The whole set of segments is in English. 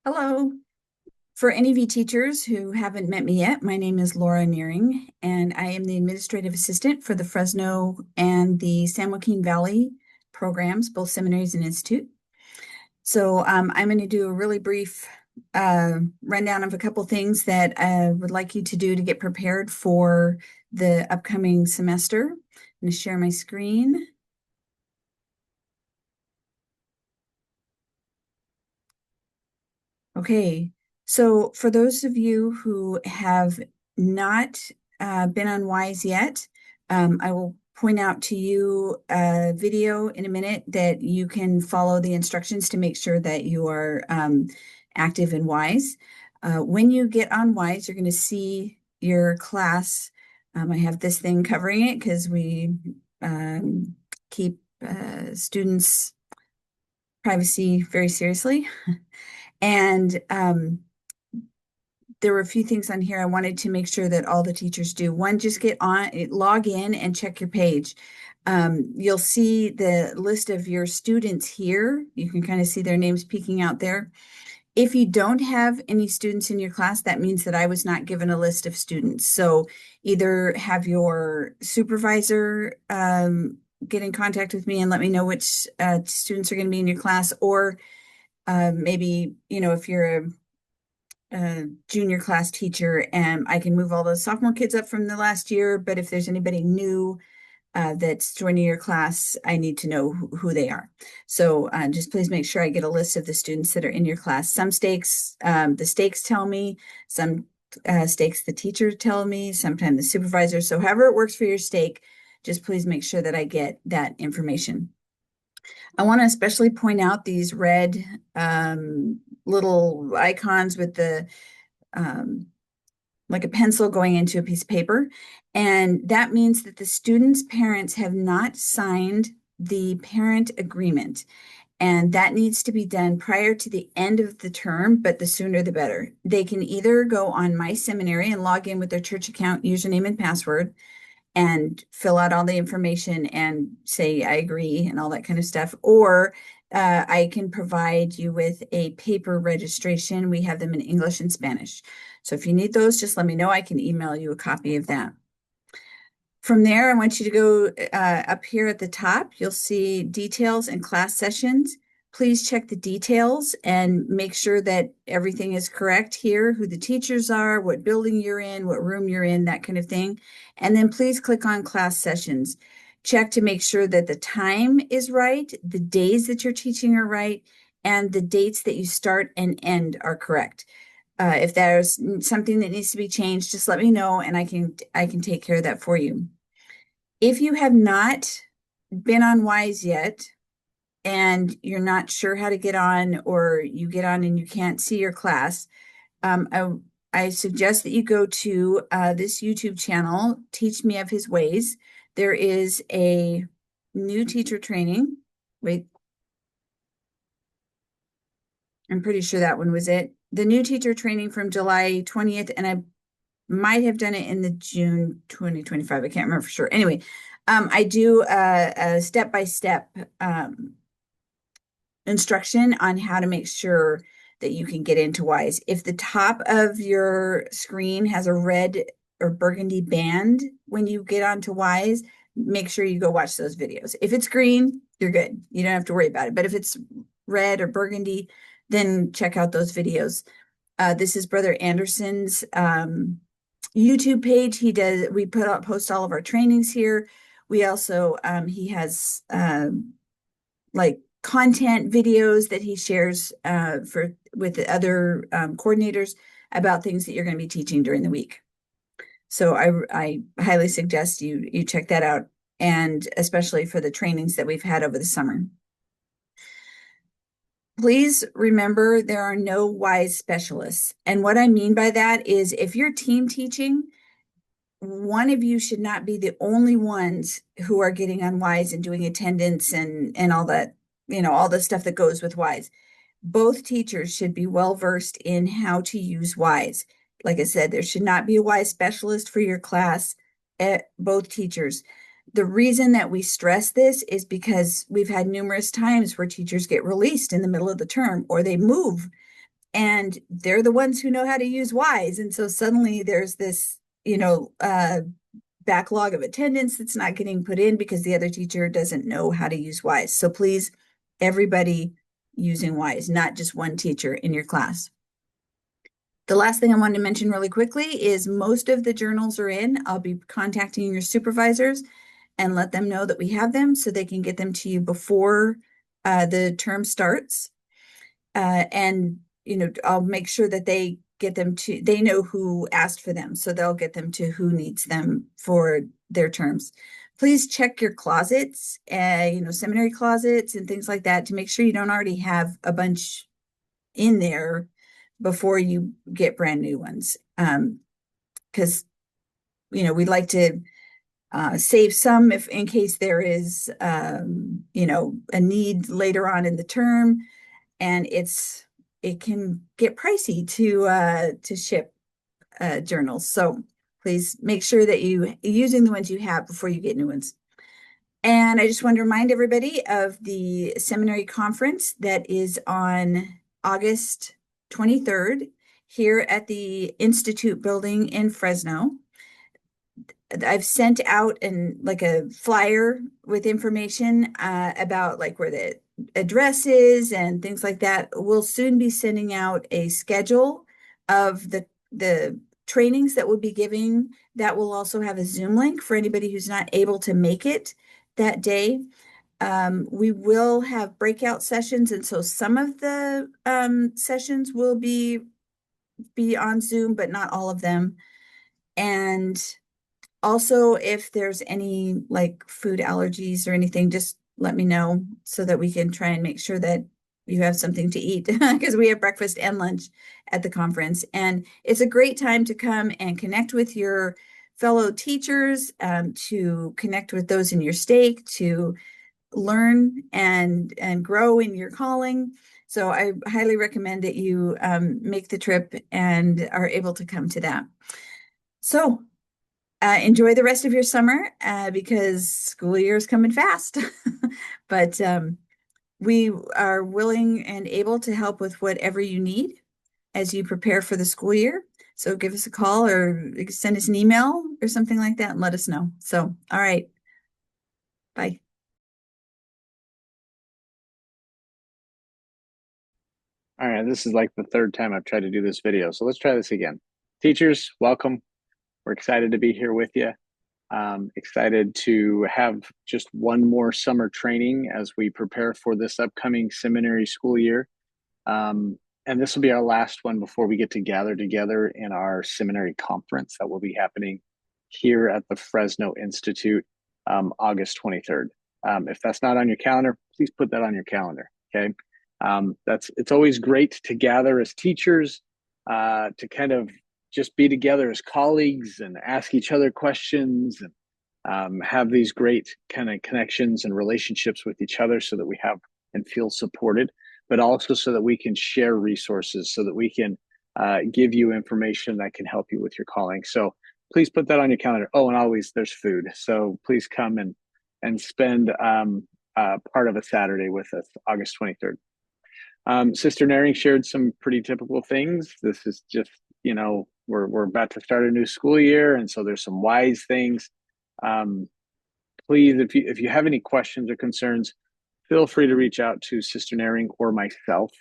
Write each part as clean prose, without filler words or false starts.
Hello. For any of you teachers who haven't met me yet, my name is Laura Nehring, and I am the administrative assistant for the Fresno and the San Joaquin Valley programs, both seminaries and institute. So I'm going to do a really brief rundown of a couple things that I would like you to do to get prepared for the upcoming semester. I'm going to share my screen. Okay, so for those of you who have not been on WISE yet, I will point out to you a video in a minute that you can follow the instructions to make sure that you are active in WISE. When you get on WISE, you're going to see your class. I have this thing covering it because we keep students' privacy very seriously. And there were a few things on here I wanted to make sure that all the teachers do. One, just log in and check your page. You'll see the list of your students here. You can kind of see their names peeking out there. If you don't have any students in your class, that means that I was not given a list of students. So either have your supervisor get in contact with me and let me know which students are going to be in your class, or maybe, if you're a junior class teacher, and I can move all those sophomore kids up from the last year. But if there's anybody new that's joining your class, I need to know who they are. So just please make sure I get a list of the students that are in your class. Some stakes, the stakes tell me, some stakes the teacher tell me, sometimes the supervisor. So however it works for your stake, just please make sure that I get that information. I want to especially point out these red little icons with the like a pencil going into a piece of paper. And that means that the students' parents have not signed the parent agreement. And that needs to be done prior to the end of the term, but the sooner the better. They can either go on My Seminary and log in with their church account, username, and password, and fill out all the information and say, I agree, and all that kind of stuff. Or I can provide you with a paper registration. We have them in English and Spanish. So if you need those, just let me know. I can email you a copy of that. From there, I want you to go up here at the top. You'll see details and class sessions. Please check the details and make sure that everything is correct here, who the teachers are, what building you're in, what room you're in, that kind of thing. And then please click on class sessions. Check to make sure that the time is right, the days that you're teaching are right, and the dates that you start and end are correct. If there's something that needs to be changed, just let me know and I can take care of that for you. If you have not been on WISE yet and you're not sure how to get on, or you get on and you can't see your class, I suggest that you go to this YouTube channel, Teach Me of His Ways. There is a new teacher training. Wait, I'm pretty sure that one was it. The new teacher training from July 20th, and I might have done it in the June 2025. I can't remember for sure. Anyway, I do a step-by-step instruction on how to make sure that you can get into WISE. If the top of your screen has a red or burgundy band when you get onto WISE, make sure you go watch those videos. If it's green, you're good. You don't have to worry about it. But if it's red or burgundy, then check out those videos. This is Brother Anderson's YouTube page. We post all of our trainings here. We also, he has like content videos that he shares with the other coordinators about things that you're going to be teaching during the week. So I highly suggest you check that out, and especially for the trainings that we've had over the summer. Please remember there are no WISE specialists. And what I mean by that is if you're team teaching, one of you should not be the only ones who are getting on WISE and doing attendance and all that, all the stuff that goes with WISE. Both teachers should be well versed in how to use WISE. Like I said, there should not be a WISE specialist for your class at both teachers. The reason that we stress this is because we've had numerous times where teachers get released in the middle of the term, or they move and they're the ones who know how to use WISE. And so suddenly there's this, backlog of attendance that's not getting put in because the other teacher doesn't know how to use WISE. So please, everybody using WISE, not just one teacher in your class. The last thing I wanted to mention really quickly is most of the journals are in. I'll be contacting your supervisors and let them know that we have them so they can get them to you before the term starts. And I'll make sure that they get them to, they know who asked for them, so they'll get them to who needs them for their terms. Please check your closets, seminary closets and things like that to make sure you don't already have a bunch in there before you get brand new ones. Because, we'd like to save some if in case there is, a need later on in the term, and it can get pricey to ship journals. So please make sure that you're using the ones you have before you get new ones. And I just want to remind everybody of the seminary conference that is on August 23rd here at the Institute building in Fresno. I've sent out a flyer with information about where the address is and things like that. We'll soon be sending out a schedule of the trainings that we'll be giving. That will also have a Zoom link for anybody who's not able to make it that day. We will have breakout sessions, and so some of the sessions will be on Zoom, but not all of them. And also, if there's any food allergies or anything, just let me know so that we can try and make sure that you have something to eat because we have breakfast and lunch at the conference. And it's a great time to come and connect with your fellow teachers, to connect with those in your stake, to learn and grow in your calling. So I highly recommend that you make the trip and are able to come to that. So enjoy the rest of your summer because school year is coming fast. But we are willing and able to help with whatever you need as you prepare for the school year. So give us a call or send us an email or something like that and let us know. So, all right. Bye. All right, this is like the third time I've tried to do this video, so let's try this again. Teachers, welcome. We're excited to be here with you. Excited to have just one more summer training as we prepare for this upcoming seminary school year. And this will be our last one before we get to gather together in our seminary conference that will be happening here at the Fresno Institute, August 23rd. If that's not on your calendar, please put that on your calendar, okay? It's always great to gather as teachers, to kind of just be together as colleagues and ask each other questions and have these great kind of connections and relationships with each other so that we have and feel supported, but also so that we can share resources, so that we can give you information that can help you with your calling. So please put that on your calendar. Oh, and always there's food. So please come and spend part of a Saturday with us, August 23rd. Sister Nehring shared some pretty typical things. This is just, we're about to start a new school year, and so there's some wise things. Please, if you have any questions or concerns, feel free to reach out to Sister Nehring or myself,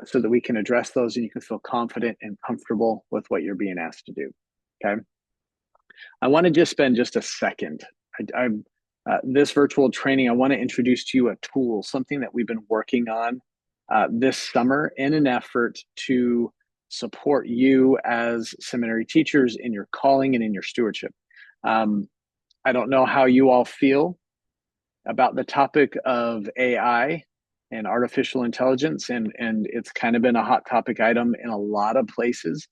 so that we can address those and you can feel confident and comfortable with what you're being asked to do. Okay. I want to just spend just a second. This virtual training, I want to introduce to you a tool, something that we've been working on this summer in an effort to support you as seminary teachers in your calling and in your stewardship. I don't know how you all feel about the topic of AI and artificial intelligence, and it's kind of been a hot topic item in a lot of places.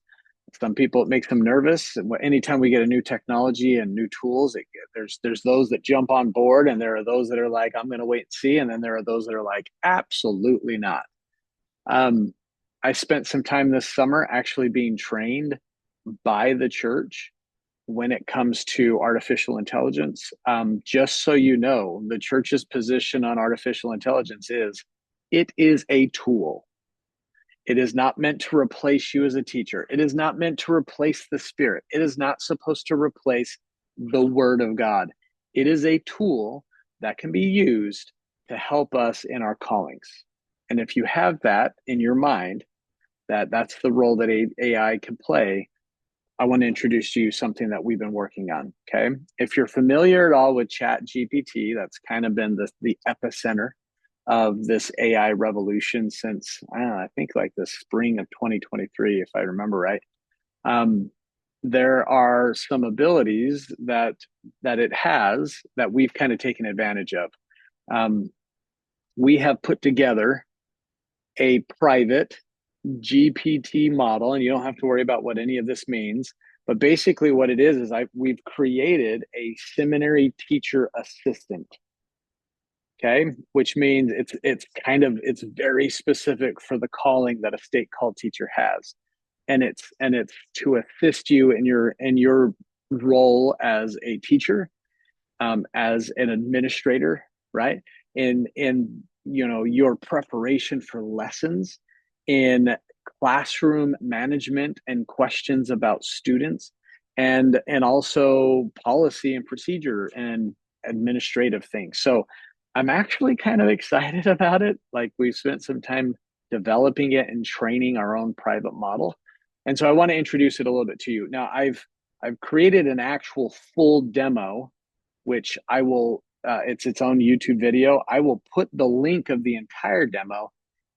Some people, it makes them nervous. Anytime we get a new technology and new tools, there's those that jump on board, and there are those that are like, I'm going to wait and see. And then there are those that are like, absolutely not. I spent some time this summer actually being trained by the church when it comes to artificial intelligence. Just so you know, the church's position on artificial intelligence is it is a tool. It is not meant to replace you as a teacher. It is not meant to replace the Spirit. It is not supposed to replace the Word of God. It is a tool that can be used to help us in our callings. And if you have that in your mind, that that's the role that AI can play, I want to introduce to you something that we've been working on. Okay. If you're familiar at all with Chat GPT, that's kind of been the epicenter of this AI revolution since, I don't know, I think like the spring of 2023, if I remember right. Um, there are some abilities that it has that we've kind of taken advantage of. Um, we have put together a private GPT model, and you don't have to worry about what any of this means. But basically, what it is we've created a seminary teacher assistant. Okay, which means it's very specific for the calling that a stake call teacher has, and it's to assist you in your role as a teacher, as an administrator, right? In your preparation for lessons, in classroom management and questions about students, and also policy and procedure and administrative things. So I'm actually kind of excited about it. Like, we've spent some time developing it and training our own private model. And so I want to introduce it a little bit to you. Now, I've created an actual full demo, which I will, it's its own YouTube video. I will put the link of the entire demo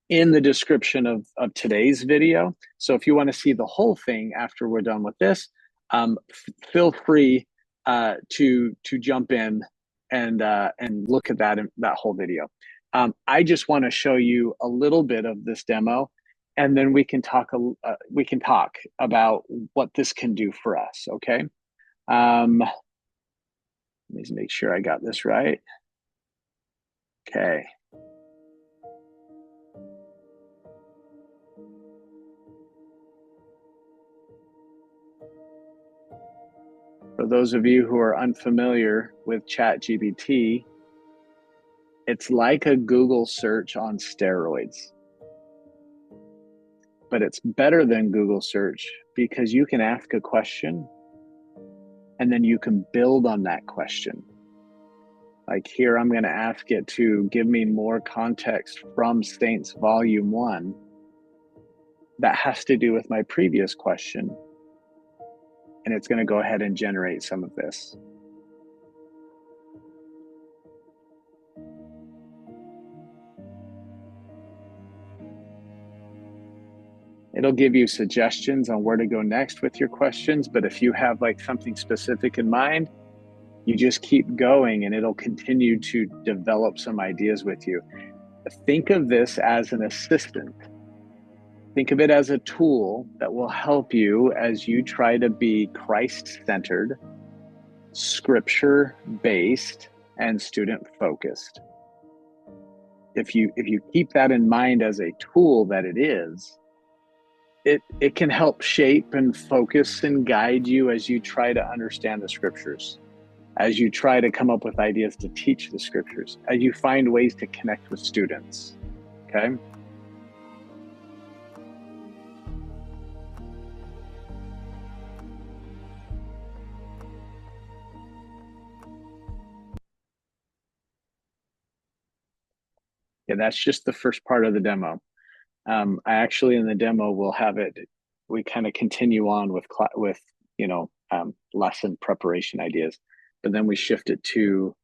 in the description of today's video. So if you want to see the whole thing after we're done with this, feel free to jump in and look at that whole video. I just want to show you a little bit of this demo, and then we can talk about what this can do for us. Okay. Let me make sure I got this right. Okay. For those of you who are unfamiliar with ChatGPT, it's like a Google search on steroids. But it's better than Google search because you can ask a question and then you can build on that question. Like here, I'm going to ask it to give me more context from Saints Volume 1 that has to do with my previous question. And it's going to go ahead and generate some of this. It'll give you suggestions on where to go next with your questions. But if you have like something specific in mind, you just keep going and it'll continue to develop some ideas with you. Think of this as an assistant. Think of it as a tool that will help you as you try to be Christ-centered, scripture-based, and student-focused. If you keep that in mind as a tool that it is, it can help shape and focus and guide you as you try to understand the scriptures, as you try to come up with ideas to teach the scriptures, as you find ways to connect with students. Okay? Yeah, that's just the first part of the demo. I actually, in the demo, will have it. We kind of continue on with lesson preparation ideas, but then we shift it to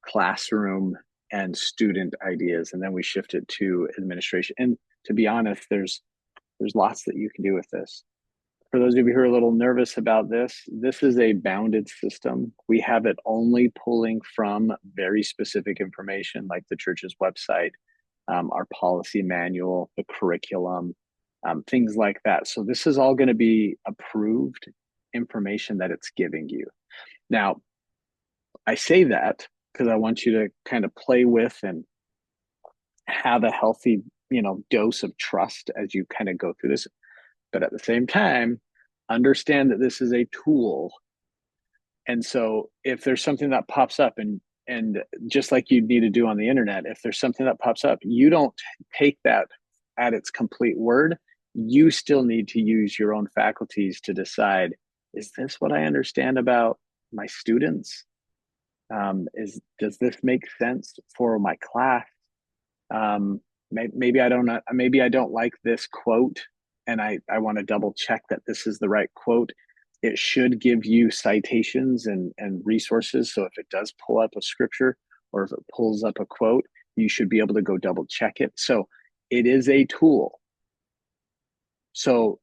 classroom and student ideas, and then we shift it to administration. And to be honest, there's lots that you can do with this. For those of you who are a little nervous about this, this is a bounded system. We have it only pulling from very specific information like the church's website, our policy manual, the curriculum, things like that. So this is all going to be approved information that it's giving you. Now, I say that because I want you to kind of play with and have a healthy, dose of trust as you kind of go through this. But at the same time, understand that this is a tool. And so if there's something that pops up, and just like you need to do on the internet, if there's something that pops up, you don't take that at its complete word. You still need to use your own faculties to decide, is this what I understand about my students? Does this make sense for my class? Maybe I don't like this quote, and I want to double check that this is the right quote. It should give you citations and resources. So if it does pull up a scripture or if it pulls up a quote, you should be able to go double check it. So it is a tool. So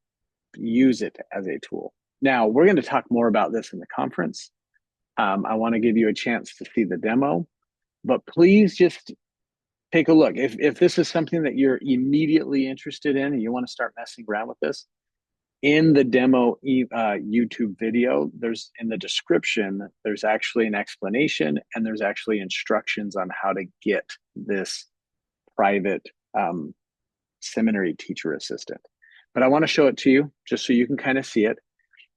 use it as a tool. Now, we're going to talk more about this in the conference. I want to give you a chance to see the demo, but please just take a look. If this is something that you're immediately interested in and you want to start messing around with this, in the demo YouTube video, there's in the description, there's actually an explanation and there's actually instructions on how to get this private seminary teacher assistant. But I want to show it to you just so you can kind of see it.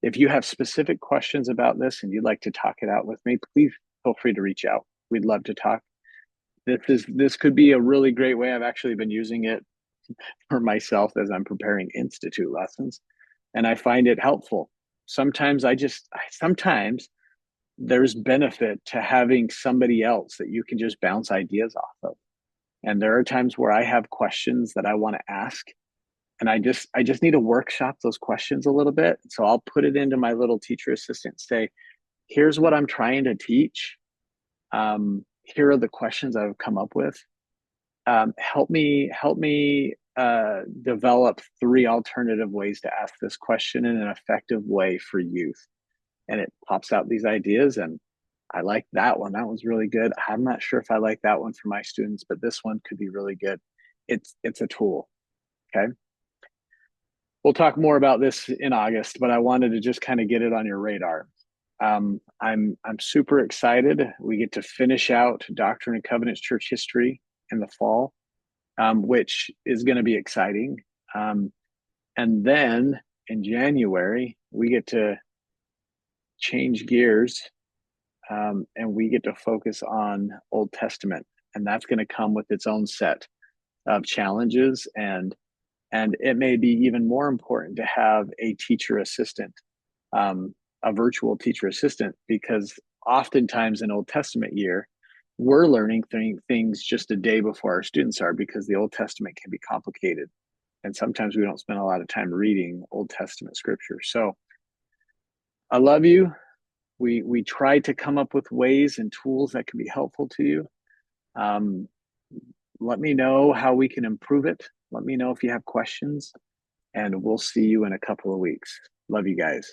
If you have specific questions about this and you'd like to talk it out with me, please feel free to reach out. We'd love to talk. This could be a really great way. I've actually been using it for myself as I'm preparing institute lessons, and I find it helpful. Sometimes sometimes there's benefit to having somebody else that you can just bounce ideas off of. And there are times where I have questions that I want to ask, and I just need to workshop those questions a little bit. So I'll put it into my little teacher assistant, say, here's what I'm trying to teach. Here are the questions I've come up with. Help me develop 3 alternative ways to ask this question in an effective way for youth. And it pops out these ideas, and I like that one. That one's really good. I'm not sure if I like that one for my students, but this one could be really good. It's a tool. Okay. We'll talk more about this in August, but I wanted to just kind of get it on your radar. I'm super excited. We get to finish out Doctrine and Covenants Church History in the fall, which is going to be exciting. And then in January, we get to change gears, and we get to focus on Old Testament, and that's going to come with its own set of challenges, and it may be even more important to have a teacher assistant, a virtual teacher assistant, because oftentimes in Old Testament year, we're learning things just a day before our students are, because the Old Testament can be complicated. And sometimes we don't spend a lot of time reading Old Testament scripture. So I love you. We try to come up with ways and tools that can be helpful to you. Let me know how we can improve it. Let me know if you have questions, and we'll see you in a couple of weeks. Love you guys.